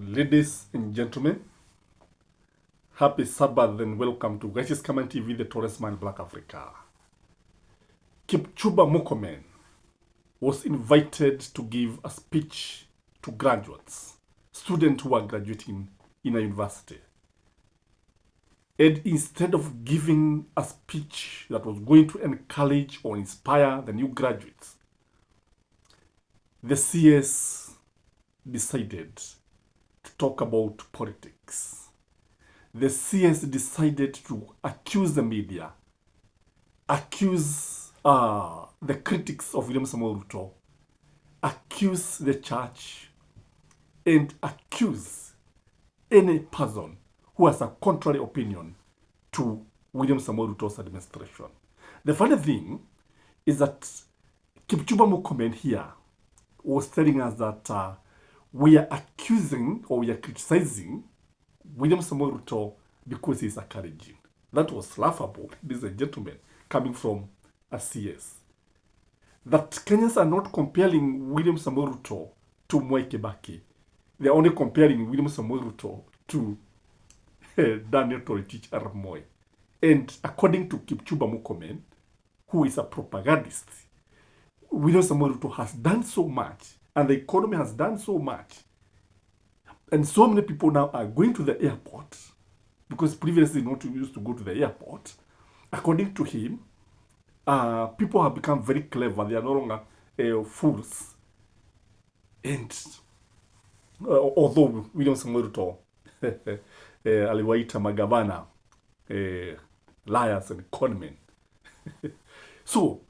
Ladies and gentlemen, happy Sabbath and welcome to Righteous Command TV, the Torres Man Black Africa. Kipchumba Murkomen was invited to give a speech to graduates, students who are graduating in a university. And instead of giving a speech that was going to encourage or inspire the new graduates, the CS decided to talk about politics. The CS decided to accuse the media, accuse the critics of William Samoei Ruto, accuse the church, and accuse any person who has a contrary opinion to William Samoei Ruto's administration. The funny thing is that Kipchumba Murkomen here was telling us that we are accusing or we are criticizing William Samoei Ruto because he's encouraging. That was laughable, ladies and gentlemen, coming from a CS. That Kenyans are not comparing William Samoei Ruto to Mwai Kibaki. They are only comparing William Samoei Ruto to Daniel Toroitich arap Moi. And according to Kipchumba Murkomen, who is a propagandist, William Samoei Ruto has done so much, and the economy has done so much, and so many people now are going to the airport because previously not used to go to the airport. According to him, people have become very clever. They are no longer fools. And although William Samoei Ruto aliwaita magavana liars and conmen. So,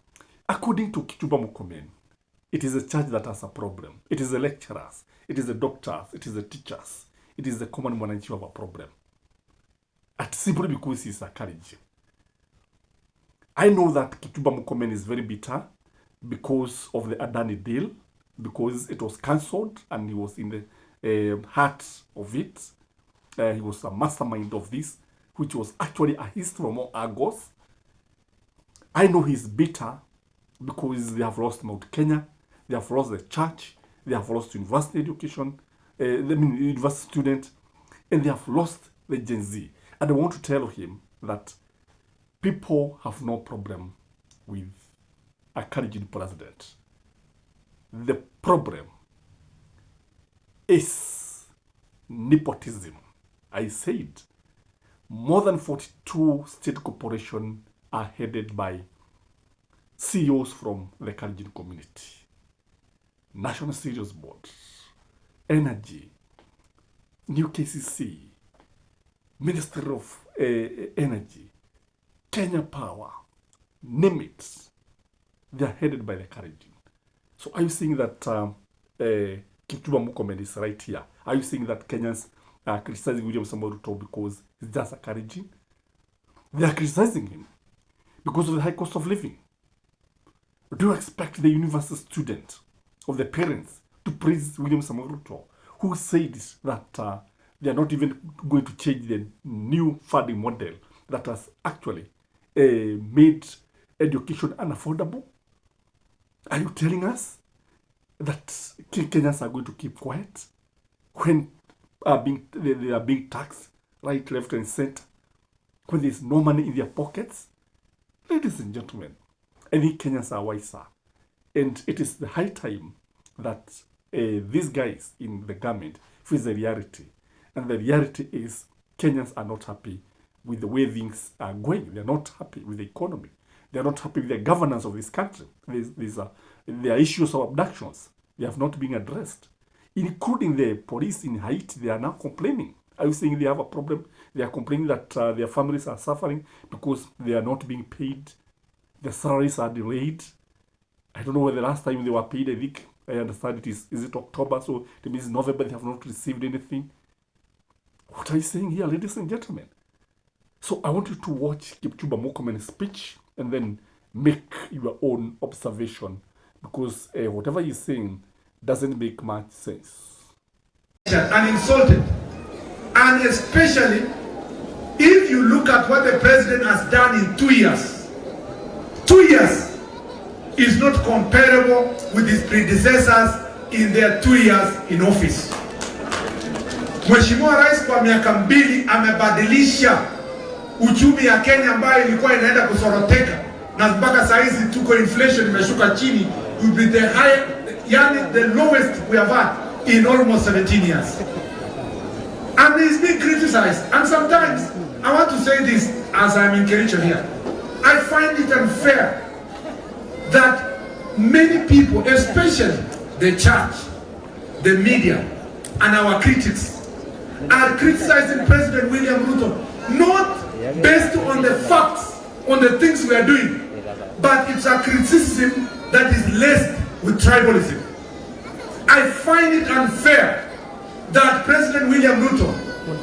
according to Kipchumba Murkomen, it is a church that has a problem. It is the lecturers, it is the doctors, it is the teachers, it is the common mwananchi who have a problem. And simply because he's encouraging. I know that Kipchumba Murkomen is very bitter because of the Adani deal, because it was cancelled and he was in the heart of it. He was a mastermind of this, which was actually a history from Argos. I know he's bitter because they have lost Mount Kenya, they have lost the church, they have lost university education, university student, and they have lost the Gen Z. And I want to tell him that people have no problem with a encouraging president. The problem is nepotism. I said more than 42 state corporations are headed by CEOs from the Kalenjin community. National Serious Board, Energy, New KCC, Ministry of Energy, Kenya Power, name it. They are headed by the Kalenjin. So are you saying that Kipchumba Murkomen is right here? Are you saying that Kenyans are criticizing William Samoei Ruto because he's just encouraging? They are criticizing him because of the high cost of living. Do you expect the university student of the parents to praise William Samoei Ruto, who said that they are not even going to change the new funding model that has actually made education unaffordable? Are you telling us that Kenyans are going to keep quiet when they are being taxed right, left, and center, when there is no money in their pockets? Ladies and gentlemen, I think Kenyans are wiser. And it is the high time that these guys in the government face the reality. And the reality is Kenyans are not happy with the way things are going. They are not happy with the economy. They are not happy with the governance of this country. There are issues of abductions. They have not been addressed. Including the police in Haiti, they are now complaining. Are you saying they have a problem? They are complaining that their families are suffering because they are not being paid. The salaries are delayed. I don't know when the last time they were paid. I think I understand is it October? So it means November they have not received anything. What are you saying here, ladies and gentlemen? So I want you to watch Kipchumba Murkomen's speech and then make your own observation, because whatever he's saying doesn't make much sense. And insulted. And especially if you look at what the president has done in 2 years. 2 years is not comparable with his predecessors in their 2 years in office. Mheshimiwa Rais kwa miaka 2 amebadilisha uchumi ya Kenya ambayo ilikuwa inaenda kusoroteka, na mpaka saa hizi tuko inflation imeshuka chini, will be the high, yani the lowest we have had in almost 17 years. And he's being criticized. And sometimes I want to say this as I'm in Kericho here. I find it unfair that many people, especially the church, the media, and our critics, are criticizing President William Ruto, not based on the facts, on the things we are doing, but it's a criticism that is laced with tribalism. I find it unfair that President William Ruto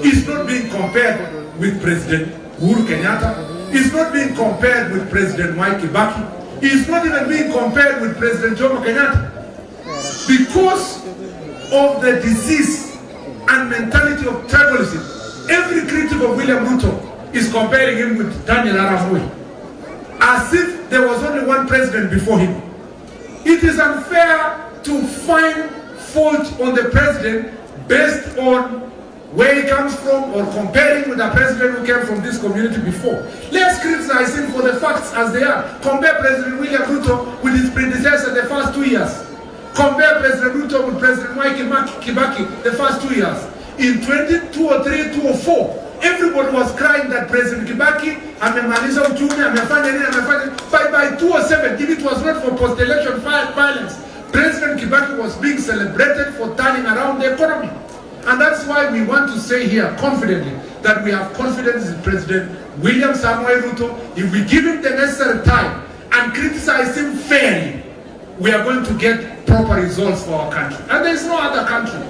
is not being compared with President Uhuru Kenyatta, is not being compared with President Mwai Kibaki, is not even being compared with President Jomo Kenyatta, because of the disease and mentality of tribalism. Every critic of William Ruto is comparing him with Daniel Arap Moi, as if there was only one president before him. It is unfair to find fault on the president based on where he comes from or comparing with a president who came from this community before. Let's criticize him for the facts as they are. Compare President William Ruto with his predecessor the first 2 years. Compare President Ruto with President Mwai Kibaki the first 2 years. In 2003, 2004, everybody was crying that President Kibaki amemaliza uchumi, amefanya nini, amefanya. By 2007, if it was not for post-election violence, President Kibaki was being celebrated for turning around the economy. And that's why we want to say here confidently that we have confidence in President William Samoei Ruto. If we give him the necessary time and criticize him fairly, we are going to get proper results for our country. And there is no other country